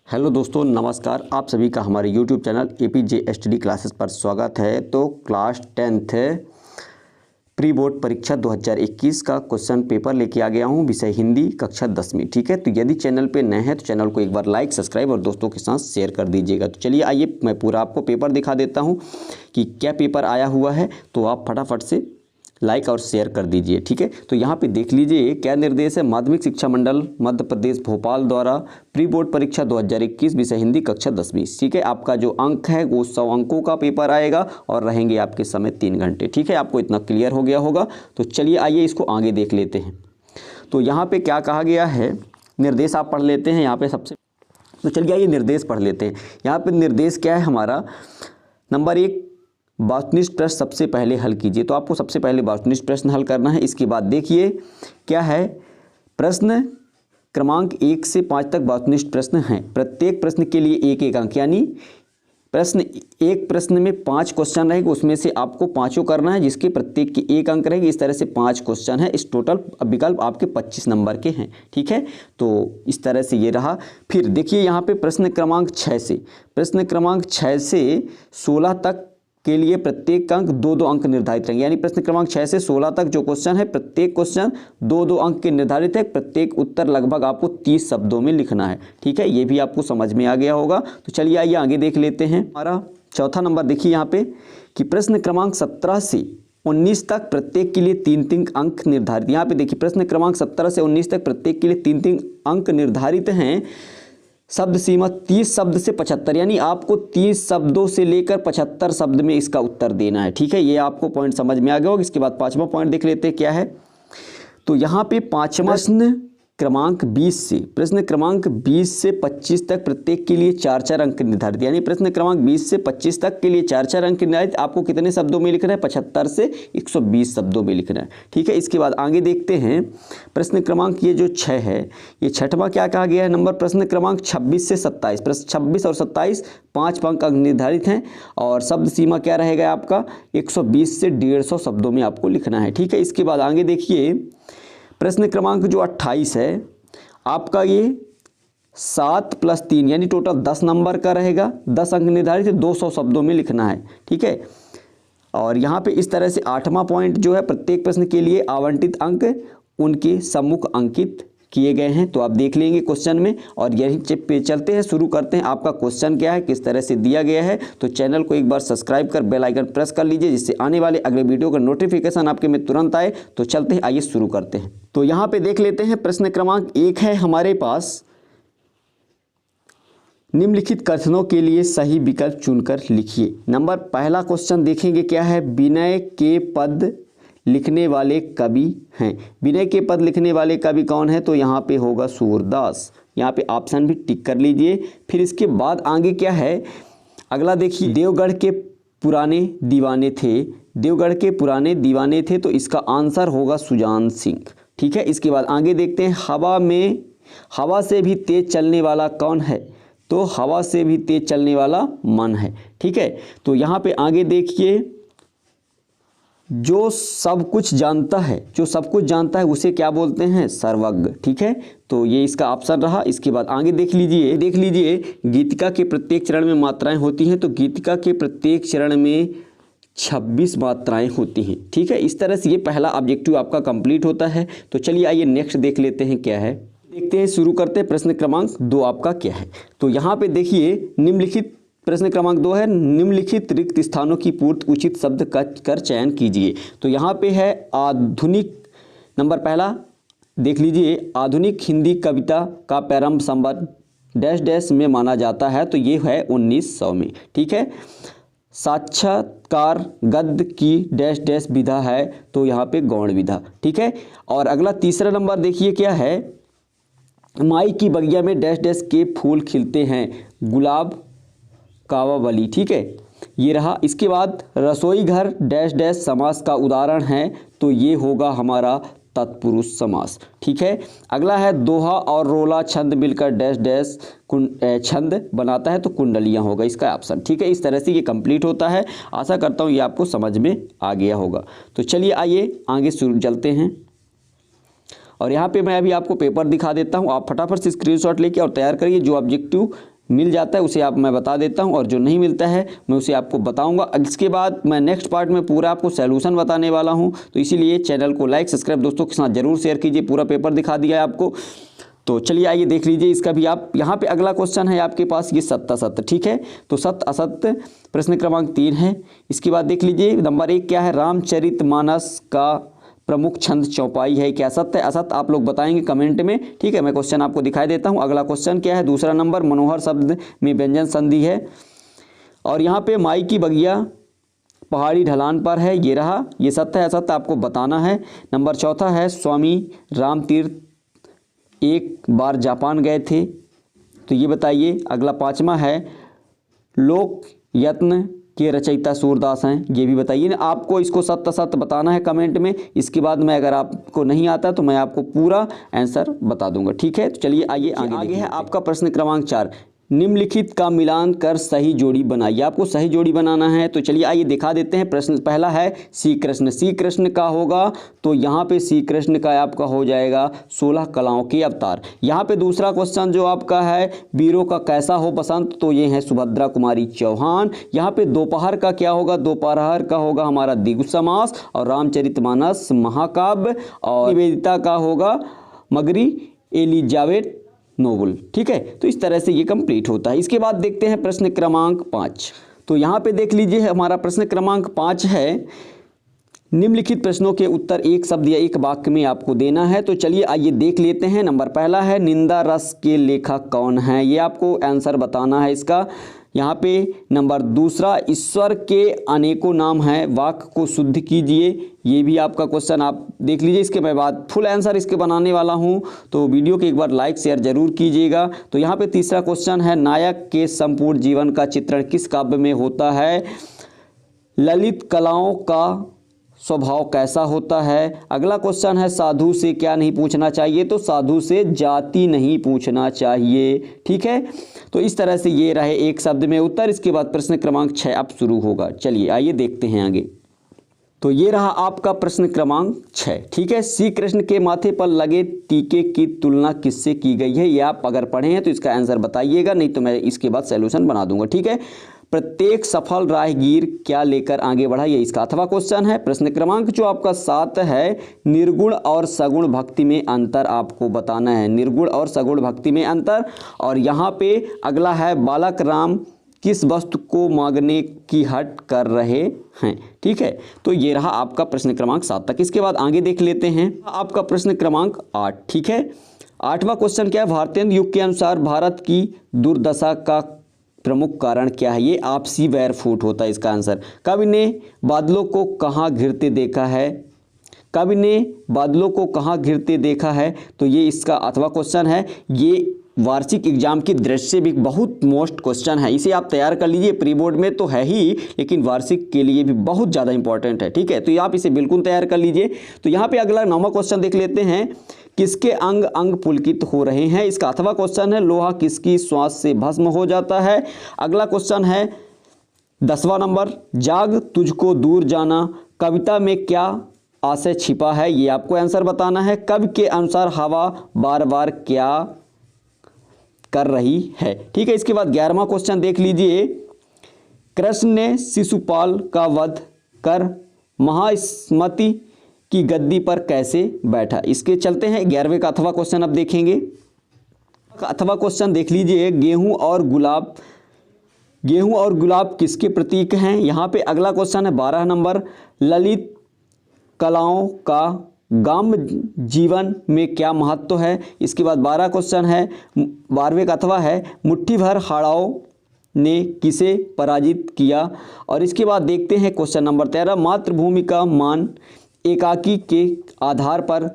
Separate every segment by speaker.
Speaker 1: Hello दोस्तों, नमस्कार। आप सभी का हमारे YouTube channel APJ study classes पर स्वागत है। तो क्लास 10th प्री बोर्ड परीक्षा 2021 का क्वेश्चन पेपर लेके आ गया हूँ। विषय हिंदी, कक्षा 10वीं। ठीक है, तो यदि चैनल पे नए हैं तो चैनल को एक बार लाइक, सब्सक्राइब और दोस्तों के साथ शेयर कर दीजिएगा। तो चलिए आइए मैं पूरा आपको पेपर दिखा देता हूँ कि क्या पेपर आया हुआ है, तो आप फटाफट से लाइक और शेयर कर दीजिए। ठीक है, तो यहाँ पे देख लीजिए क्या निर्देश है। माध्यमिक शिक्षा मंडल मध्य प्रदेश भोपाल द्वारा प्री बोर्ड परीक्षा 2021 विषय हिंदी कक्षा 10वीं। ठीक है, आपका जो अंक है वो 100 अंकों का पेपर आएगा और रहेंगे आपके समय 3 घंटे। ठीक है, आपको इतना क्लियर हो गया होगा। तो चलिए आइए इसको आगे देख लेते हैं। तो यहाँ पे क्या कहा गया है, निर्देश आप पढ़ लेते हैं यहाँ पे सबसे। तो चलिए आइए निर्देश पढ़ लेते हैं। यहाँ पे निर्देश क्या है हमारा, नंबर 1, वास्तुनिष्ठ प्रश्न सबसे पहले हल कीजिए। तो आपको सबसे पहले वास्तुनिष्ठ प्रश्न हल करना है। इसके बाद देखिए क्या है, प्रश्न क्रमांक 1 से 5 तक वास्तुनिष्ठ प्रश्न हैं। प्रत्येक प्रश्न के लिए एक एक अंक, यानी एक प्रश्न में 5 क्वेश्चन रहेगा, उसमें से आपको पाँचों करना है, जिसके प्रत्येक की 1 अंक रहेगी। इस तरह से 5 क्वेश्चन है। इस टोटल विकल्प आपके 25 नंबर के हैं। ठीक है, तो इस तरह से ये रहा। फिर देखिए यहाँ पे प्रश्न क्रमांक 6 से 16 तक के लिए प्रत्येक अंक 2-2 अंक निर्धारित रहेंगे। यानी प्रश्न क्रमांक 6 से 16 तक जो क्वेश्चन है, प्रत्येक क्वेश्चन 2-2 अंक के निर्धारित है। प्रत्येक उत्तर लगभग आपको 30 शब्दों में लिखना है। ठीक है, ये भी आपको समझ में आ गया होगा। तो चलिए आइए आगे देख लेते हैं। हमारा चौथा नंबर देखिए यहाँ पे कि प्रश्न क्रमांक 17 से 19 तक प्रत्येक के लिए 3-3 अंक निर्धारित। यहाँ पे देखिए प्रश्न क्रमांक 17 से 19 तक प्रत्येक के लिए 3-3 अंक निर्धारित हैं। शब्द सीमा 30 शब्द से 75, यानी आपको 30 शब्दों से लेकर 75 शब्द में इसका उत्तर देना है। ठीक है, ये आपको पॉइंट समझ में आ गया होगा। इसके बाद 5वां पॉइंट देख लेते हैं क्या है। तो यहाँ पे 5वां प्रश्न क्रमांक 20 से 25 तक प्रत्येक के लिए 4-4 अंक निर्धारित। यानी प्रश्न क्रमांक 20 से 25 तक के लिए 4-4 अंक निर्धारित। आपको कितने शब्दों में लिखना है, 75 से 120 शब्दों में लिखना है। ठीक है, इसके बाद आगे देखते हैं प्रश्न क्रमांक ये जो 6 है, ये 6वां क्या कहा गया है नंबर, प्रश्न क्रमांक 26 से 27। प्रश्न 26 और 27 5 अंक निर्धारित हैं और शब्द सीमा क्या रहेगा आपका, 120 से 150 शब्दों में आपको लिखना है। ठीक है, इसके बाद आगे देखिए प्रश्न क्रमांक जो 28 है आपका, ये 7 + 3 यानी टोटल 10 नंबर का रहेगा। 10 अंक निर्धारित है, 200 शब्दों में लिखना है। ठीक है, और यहाँ पे इस तरह से 8वां पॉइंट जो है, प्रत्येक प्रश्न के लिए आवंटित अंक उनके सम्मुख अंकित किए गए हैं। तो आप देख लेंगे क्वेश्चन में। और यही पे चलते हैं, शुरू करते हैं। आपका क्वेश्चन क्या है, किस तरह से दिया गया है। तो चैनल को एक बार सब्सक्राइब कर बेल आइकन प्रेस कर लीजिए, जिससे आने वाले अगले वीडियो का नोटिफिकेशन आपके में तुरंत आए। तो चलते हैं, आइए शुरू करते हैं। तो यहाँ पे देख लेते हैं प्रश्न क्रमांक 1 है हमारे पास, निम्नलिखित कथनों के लिए सही विकल्प चुनकर लिखिए। नंबर पहला क्वेश्चन देखेंगे क्या है, विनय के पद लिखने वाले कवि हैं। विनय के पद लिखने वाले कवि कौन है, तो यहाँ पे होगा सूरदास। यहाँ पे ऑप्शन भी टिक कर लीजिए। फिर इसके बाद आगे क्या है, अगला देखिए, देवगढ़ के पुराने दीवाने थे, तो इसका आंसर होगा सुजान सिंह। ठीक है, इसके बाद आगे देखते हैं, हवा से भी तेज चलने वाला कौन है, तो हवा से भी तेज चलने वाला मन है। ठीक है, तो यहाँ पे आगे देखिए, जो सब कुछ जानता है उसे क्या बोलते हैं, सर्वज्ञ। ठीक है, तो ये इसका ऑप्शन रहा। इसके बाद आगे देख लीजिए गीतिका के प्रत्येक चरण में मात्राएं होती हैं, तो गीतिका के प्रत्येक चरण में 26 मात्राएं होती हैं। ठीक है, इस तरह से ये पहला ऑब्जेक्टिव आपका कंप्लीट होता है। तो चलिए आइए नेक्स्ट देख लेते हैं क्या है। देखते हैं, शुरू करते हैं। प्रश्न क्रमांक 2 आपका क्या है। तो यहाँ पे देखिए निम्नलिखित, प्रश्न क्रमांक 2 है, निम्नलिखित रिक्त स्थानों की पूर्ति उचित शब्द कर चयन कीजिए। तो यहाँ पे है आधुनिक, नंबर पहला देख लीजिए, आधुनिक हिंदी कविता का प्रारंभ संवत डैश डैश में माना जाता है, तो ये है 1900 में। ठीक है, साक्षात्कार गद्य की डैश डैश विधा है, तो यहाँ पे गौण विधा। ठीक है, और अगला तीसरा नंबर देखिए क्या है, माई की बगिया में डैश डैश के फूल खिलते हैं, गुलाब कावावली। ठीक है, ये रहा। इसके बाद रसोई घर डैश डैश समास का उदाहरण है, तो ये होगा हमारा तत्पुरुष समास। ठीक है, अगला है, दोहा और रोला छंद मिलकर डैश डैश छंद बनाता है, तो कुंडलियाँ होगा इसका ऑप्शन। ठीक है, इस तरह से ये कंप्लीट होता है। आशा करता हूँ ये आपको समझ में आ गया होगा। तो चलिए आइए आगे चलते हैं। और यहाँ पे मैं अभी आपको पेपर दिखा देता हूँ, आप फटाफट से स्क्रीनशॉट लेके और तैयार करिए। जो ऑब्जेक्टिव मिल जाता है उसे मैं बता देता हूं, और जो नहीं मिलता है मैं उसे आपको बताऊंगा। इसके बाद मैं नेक्स्ट पार्ट में पूरा आपको सॉल्यूशन बताने वाला हूं, तो इसीलिए चैनल को लाइक सब्सक्राइब दोस्तों के साथ जरूर शेयर कीजिए। पूरा पेपर दिखा दिया है आपको, तो चलिए आइए देख लीजिए इसका भी। आप यहाँ पे अगला क्वेश्चन है आपके पास ये सत्य असत्य, ठीक है। तो सत्य असत्य प्रश्न क्रमांक 3 है। इसके बाद देख लीजिए नंबर 1 क्या है, रामचरितमानस का प्रमुख छंद चौपाई है, क्या सत्य असत्य आप लोग बताएंगे कमेंट में, ठीक है। मैं क्वेश्चन आपको दिखाई देता हूँ। अगला क्वेश्चन क्या है, दूसरा नंबर, मनोहर शब्द में व्यंजन संधि है, और यहाँ पे माई की बगिया पहाड़ी ढलान पर है, ये रहा, ये सत्य है असत्य आपको बताना है। नंबर चौथा है, स्वामी रामतीर्थ एक बार जापान गए थे, तो ये बताइए। अगला 5वां है, लोक यत्न के रचयिता सूरदास हैं, ये भी बताइए। आपको इसको सत्य असत्य बताना है कमेंट में। इसके बाद मैं अगर आपको नहीं आता तो मैं आपको पूरा आंसर बता दूंगा, ठीक है। तो चलिए आइए आगे है आपका प्रश्न क्रमांक 4, निम्नलिखित का मिलान कर सही जोड़ी बनाइए। आपको सही जोड़ी बनाना है, तो चलिए आइए दिखा देते हैं। प्रश्न पहला है श्री कृष्ण, श्री कृष्ण का होगा तो यहाँ पे श्री कृष्ण का आपका हो जाएगा 16 कलाओं के अवतार। यहाँ पे दूसरा क्वेश्चन जो आपका है, वीरों का कैसा हो बसंत, तो ये है सुभद्रा कुमारी चौहान। यहाँ पे दोपहर का क्या होगा, दोपहर का होगा हमारा द्विगु समास, और रामचरितमानस महाकाव्य, और निवेदिता का होगा मगरी एलिजाबेथ नोबल, ठीक है। तो इस तरह से ये कंप्लीट होता है। इसके बाद देखते हैं प्रश्न क्रमांक 5। तो यहाँ पे देख लीजिए हमारा प्रश्न क्रमांक 5 है, निम्नलिखित प्रश्नों के उत्तर एक शब्द या एक वाक्य में आपको देना है। तो चलिए आइए देख लेते हैं। नंबर पहला है, निंदा रस के लेखक कौन है, ये आपको आंसर बताना है इसका। यहाँ पे नंबर दूसरा, ईश्वर के अनेकों नाम हैं, वाक्य को शुद्ध कीजिए, ये भी आपका क्वेश्चन आप देख लीजिए। इसके बाद फुल आंसर इसके बनाने वाला हूँ, तो वीडियो के एक बार लाइक शेयर जरूर कीजिएगा। तो यहाँ पे तीसरा क्वेश्चन है, नायक के संपूर्ण जीवन का चित्रण किस काव्य में होता है, ललित कलाओं का स्वभाव कैसा होता है। अगला क्वेश्चन है, साधु से क्या नहीं पूछना चाहिए, तो साधु से जाति नहीं पूछना चाहिए, ठीक है। तो इस तरह से ये रहे एक शब्द में उत्तर। इसके बाद प्रश्न क्रमांक 6 अब शुरू होगा। चलिए आइए देखते हैं आगे। तो ये रहा आपका प्रश्न क्रमांक 6, ठीक है। श्री कृष्ण के माथे पर लगे टीके की तुलना किससे की गई है, ये आप अगर पढ़े हैं तो इसका आंसर बताइएगा, नहीं तो मैं इसके बाद सॉल्यूशन बना दूंगा, ठीक है। प्रत्येक सफल राहगीर क्या लेकर आगे बढ़ा, ये इसका अथवा क्वेश्चन है। प्रश्न क्रमांक जो आपका 7 है, निर्गुण और सगुण भक्ति में अंतर आपको बताना है, निर्गुण और सगुण भक्ति में अंतर। और यहाँ पे अगला है, बालक राम किस वस्तु को मांगने की हट कर रहे हैं, ठीक है। तो ये रहा आपका प्रश्न क्रमांक 7 तक। इसके बाद आगे देख लेते हैं आपका प्रश्न क्रमांक 8, ठीक है। 8वां क्वेश्चन क्या है, भारतीय युग के अनुसार भारत की दुर्दशा का प्रमुख कारण क्या है, ये आपसी वैर फूट होता है इसका आंसर। कवि ने बादलों को कहाँ घिरते देखा है, कवि ने बादलों को कहाँ घिरते देखा है, तो ये इसका अथवा क्वेश्चन है। ये वार्षिक एग्जाम की दृष्टि से भी बहुत मोस्ट क्वेश्चन है, इसे आप तैयार कर लीजिए। प्री बोर्ड में तो है ही, लेकिन वार्षिक के लिए भी बहुत ज़्यादा इंपॉर्टेंट है, ठीक है। तो आप इसे बिल्कुल तैयार कर लीजिए। तो यहाँ पे अगला 9वां क्वेश्चन देख लेते हैं, किसके अंग अंग पुलकित हो रहे हैं, इसका अथवा क्वेश्चन है। लोहा किसकी श्वास से भस्म हो जाता है। अगला क्वेश्चन है 10वां नंबर, जाग तुझको दूर जाना कविता में क्या आशय छिपा है, ये आपको आंसर बताना है। कवि के अनुसार हवा बार बार क्या कर रही है, ठीक है। इसके बाद 11वां क्वेश्चन देख लीजिए, कृष्ण ने शिशुपाल का वध कर महास्मति की गद्दी पर कैसे बैठा, इसके चलते हैं 11वें का अथवा क्वेश्चन अब देखेंगे। अथवा क्वेश्चन देख लीजिए, गेहूं और गुलाब किसके प्रतीक हैं। यहाँ पे अगला क्वेश्चन है 12 नंबर, ललित कलाओं का ग्राम्य जीवन में क्या महत्व है। इसके बाद 12 क्वेश्चन है, 12वें का अथवा है, मुट्ठी भर हाड़ाओं ने किसे पराजित किया। और इसके बाद देखते हैं क्वेश्चन नंबर 13, मातृभूमि का मान एकाकी के आधार पर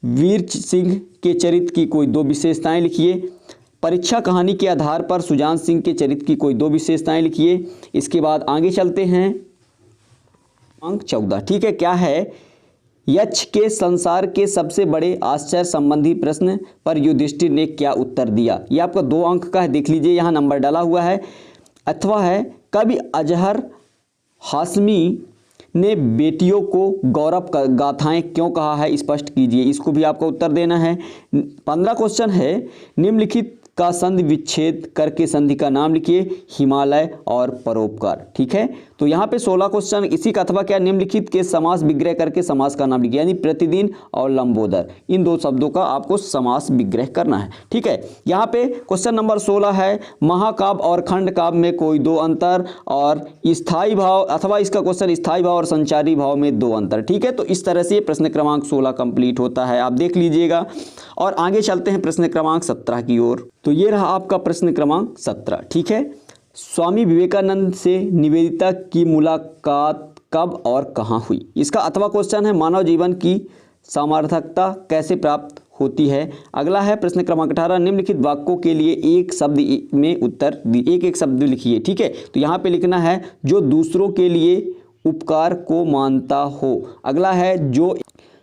Speaker 1: वीर सिंह के चरित्र की कोई 2 विशेषताएं लिखिए। परीक्षा कहानी के आधार पर सुजान सिंह के चरित्र की कोई 2 विशेषताएं लिखिए। इसके बाद आगे चलते हैं अंक 14, ठीक है। क्या है, यक्ष के संसार के सबसे बड़े आश्चर्य संबंधी प्रश्न पर युधिष्ठिर ने क्या उत्तर दिया, ये आपका 2 अंक का है, देख लीजिए यहाँ नंबर डाला हुआ है। अथवा है, कवि अजहर हाशमी ने बेटियों को गौरव गाथाएं क्यों कहा है, स्पष्ट कीजिए, इसको भी आपको उत्तर देना है। 15 क्वेश्चन है, निम्नलिखित का संधि विच्छेद करके संधि का नाम लिखिए, हिमालय और परोपकार। ठीक है, तो यहाँ पे 16 क्वेश्चन। इसी का अथवा क्या, निम्नलिखित के समास विग्रह करके समास का नाम लिखिए, यानी प्रतिदिन और लंबोदर, इन दो शब्दों का आपको समास विग्रह करना है। ठीक है, यहाँ पे क्वेश्चन नंबर 16 है, महाकाव्य और खंड काव्य में कोई दो अंतर, और स्थायी भाव अथवा इसका क्वेश्चन स्थायी भाव और संचारी भाव में दो अंतर। ठीक है, तो इस तरह से प्रश्न क्रमांक 16 कंप्लीट होता है, आप देख लीजिएगा। और आगे चलते हैं प्रश्न क्रमांक 17 की ओर। तो ये रहा आपका प्रश्न क्रमांक 17। ठीक है, स्वामी विवेकानंद से निवेदिता की मुलाकात कब और कहाँ हुई? इसका अथवा क्वेश्चन है, मानव जीवन की सार्थकता कैसे प्राप्त होती है। अगला है प्रश्न क्रमांक 18, निम्नलिखित वाक्यों के लिए एक शब्द में उत्तर एक एक शब्द लिखिए। ठीक है, तो यहाँ पे लिखना है जो दूसरों के लिए उपकार को मानता हो। अगला है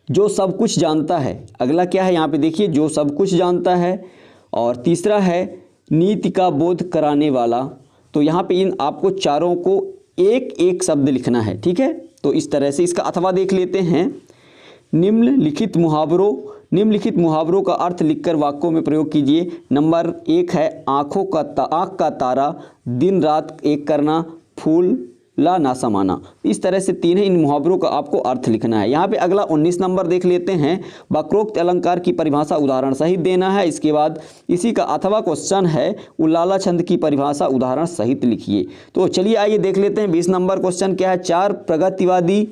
Speaker 1: जो सब कुछ जानता है। अगला क्या है, यहाँ पे देखिए, जो सब कुछ जानता है। और तीसरा है नीति का बोध कराने वाला। तो यहाँ पे इन आपको चारों को एक एक शब्द लिखना है। ठीक है, तो इस तरह से इसका अथवा देख लेते हैं। निम्नलिखित मुहावरों का अर्थ लिखकर वाक्यों में प्रयोग कीजिए। नंबर 1 है, आँख का तारा, दिन रात एक करना, फूल ला ना समाना। इस तरह से 3 है, इन मुहावरों का आपको अर्थ लिखना है। यहाँ पे अगला 19 नंबर देख लेते हैं, वक्रोक्त अलंकार की परिभाषा उदाहरण सहित देना है। इसके बाद इसी का अथवा क्वेश्चन है, उल्लाला छंद की परिभाषा उदाहरण सहित लिखिए। तो चलिए आइए देख लेते हैं 20 नंबर क्वेश्चन क्या है, 4 प्रगतिवादी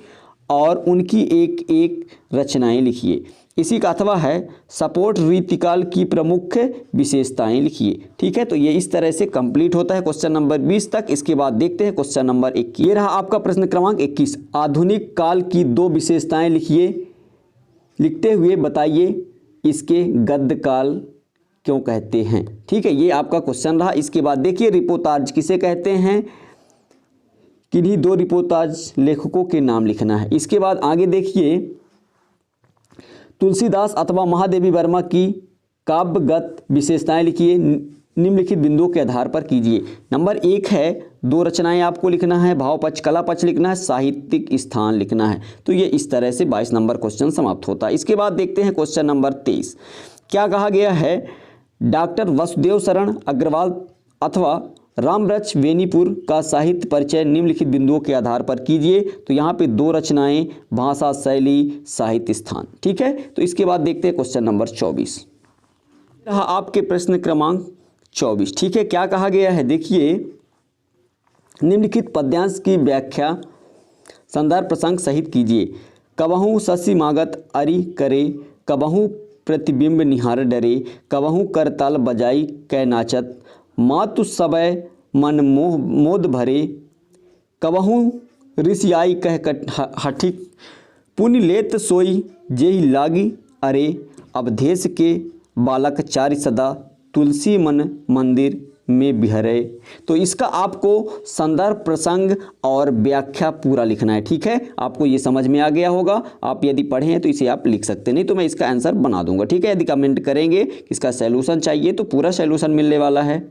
Speaker 1: और उनकी एक एक रचनाएं लिखिए। इसी का अथवा है, सपोर्ट रीतिकाल की प्रमुख विशेषताएं लिखिए। ठीक है, तो ये इस तरह से कंप्लीट होता है क्वेश्चन नंबर 20 तक। इसके बाद देखते हैं क्वेश्चन नंबर 21। ये रहा आपका प्रश्न क्रमांक 21, आधुनिक काल की 2 विशेषताएं लिखिए। लिखते हुए बताइए इसके गद्य काल क्यों कहते हैं। ठीक है, ये आपका क्वेश्चन रहा। इसके बाद देखिए रिपोर्टाज किसे कहते हैं, किन्हीं 2 रिपोर्टाज लेखकों के नाम लिखना है। इसके बाद आगे देखिए, तुलसीदास अथवा महादेवी वर्मा की काव्यगत विशेषताएं लिखिए, निम्नलिखित बिंदुओं के आधार पर कीजिए। नंबर 1 है, 2 रचनाएं आपको लिखना है, भाव पक्ष कला पक्ष लिखना है, साहित्यिक स्थान लिखना है। तो ये इस तरह से 22 नंबर क्वेश्चन समाप्त होता है। इसके बाद देखते हैं क्वेश्चन नंबर 23। क्या कहा गया है, डॉक्टर वसुदेव शरण अग्रवाल अथवा रामवृक्ष वेनीपुर का साहित्य परिचय निम्नलिखित बिंदुओं के आधार पर कीजिए। तो यहाँ पे 2 रचनाएं, भाषा शैली, साहित्य स्थान। ठीक है, तो इसके बाद देखते हैं क्वेश्चन नंबर 24। रहा आपके प्रश्न क्रमांक 24। ठीक है, क्या कहा गया है, देखिए, निम्नलिखित पद्यांश की व्याख्या संदर्भ प्रसंग सहित कीजिए। कबहू शशि मागत अरि करे, कबहू प्रतिबिंब निहार डरे, कबहू करताल बजाई कै नाचत, मातु सबय मन मोद भरे, कबहू ऋषियाई कह हठिक, पुण्य लेत सोई जेहि लागी, अरे अवधेश के बालक चारि सदा, तुलसी मन मंदिर में बिहरे। तो इसका आपको संदर्भ प्रसंग और व्याख्या पूरा लिखना है। ठीक है, आपको ये समझ में आ गया होगा। आप यदि पढ़े हैं तो इसे आप लिख सकते हैं, नहीं तो मैं इसका आंसर बना दूंगा। ठीक है, यदि कमेंट करेंगे इसका सैल्यूशन चाहिए तो पूरा सैल्यूशन मिलने वाला है।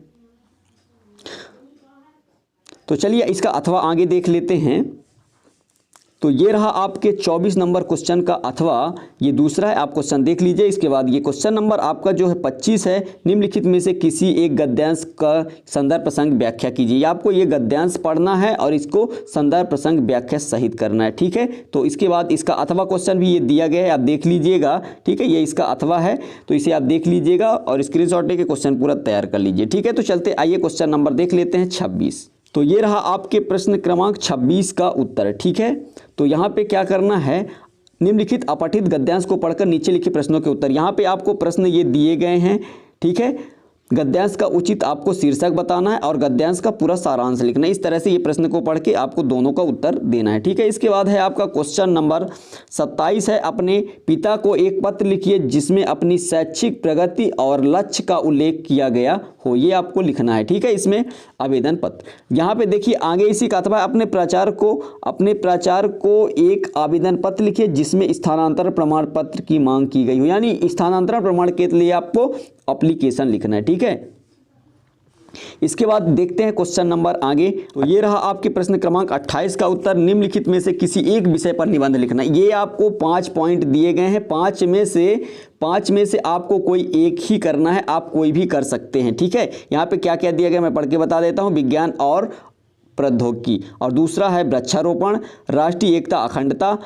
Speaker 1: तो चलिए इसका अथवा आगे देख लेते हैं। तो ये रहा आपके 24 नंबर क्वेश्चन का अथवा, ये दूसरा है, आप क्वेश्चन देख लीजिए। इसके बाद ये क्वेश्चन नंबर आपका जो है 25 है, निम्नलिखित में से किसी एक गद्यांश का संदर्भ प्रसंग व्याख्या कीजिए। आपको ये गद्यांश पढ़ना है और इसको संदर्भ प्रसंग व्याख्या सहित करना है। ठीक है, तो इसके बाद इसका अथवा क्वेश्चन भी ये दिया गया है, आप देख लीजिएगा। ठीक है, ये इसका अथवा है, तो इसे आप देख लीजिएगा और स्क्रीनशॉट लेके क्वेश्चन पूरा तैयार कर लीजिए। ठीक है, तो चलते आइए क्वेश्चन नंबर देख लेते हैं 26। तो ये रहा आपके प्रश्न क्रमांक 26 का उत्तर। ठीक है, तो यहाँ पे क्या करना है, निम्नलिखित अपठित गद्यांश को पढ़कर नीचे लिखे प्रश्नों के उत्तर। यहाँ पे आपको प्रश्न ये दिए गए हैं। ठीक है, गद्यांश का उचित आपको शीर्षक बताना है और गद्यांश का पूरा सारांश लिखना है। इस तरह से ये प्रश्न को पढ़ के आपको दोनों का उत्तर देना है। ठीक है, इसके बाद है आपका क्वेश्चन नंबर 27 है, अपने पिता को एक पत्र लिखिए जिसमें अपनी शैक्षिक प्रगति और लक्ष्य का उल्लेख किया गया हो, ये आपको लिखना है। ठीक है, इसमें आवेदन पत्र। यहाँ पे देखिए आगे इसी का अथवा, अपने प्राचार्य को एक आवेदन पत्र लिखिए जिसमें स्थानांतरण प्रमाण पत्र की मांग की गई हो, यानी स्थानांतरण प्रमाण के लिए आपको एप्लीकेशन लिखना है। ठीक है, इसके बाद देखते हैं क्वेश्चन नंबर आगे। तो ये रहा आपके प्रश्न क्रमांक 28 का उत्तर। निम्नलिखित में से किसी एक विषय पर निबंध लिखना। ये आपको 5 पॉइंट दिए गए हैं, 5 में से आपको कोई एक ही करना है, आप कोई भी कर सकते हैं, ठीक है। यहाँ पे क्या क्या दिया गया मैं पढ़ के बता देता हूँ। विज्ञान और प्रौद्योगिकी, और दूसरा है वृक्षारोपण, राष्ट्रीय एकता अखंडता,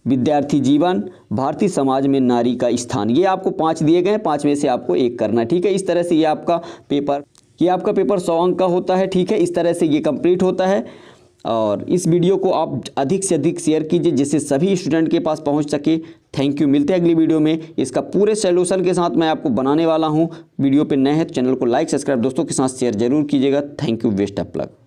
Speaker 1: विद्यार्थी जीवन, भारतीय समाज में नारी का स्थान। ये आपको 5 दिए गए हैं, 5 में से आपको एक करना है, ठीक है। इस तरह से ये आपका पेपर 100 अंक का होता है, ठीक है। इस तरह से ये कंप्लीट होता है। और इस वीडियो को आप अधिक से अधिक शेयर कीजिए जिससे सभी स्टूडेंट के पास पहुंच सके। Thank you. मिलते हैं अगली वीडियो में। इसका पूरे सॉल्यूशन के साथ मैं आपको बनाने वाला हूं। वीडियो पे नए हैं तो चैनल को लाइक सब्सक्राइब दोस्तों के साथ शेयर जरूर कीजिएगा। Thank you. Best of luck.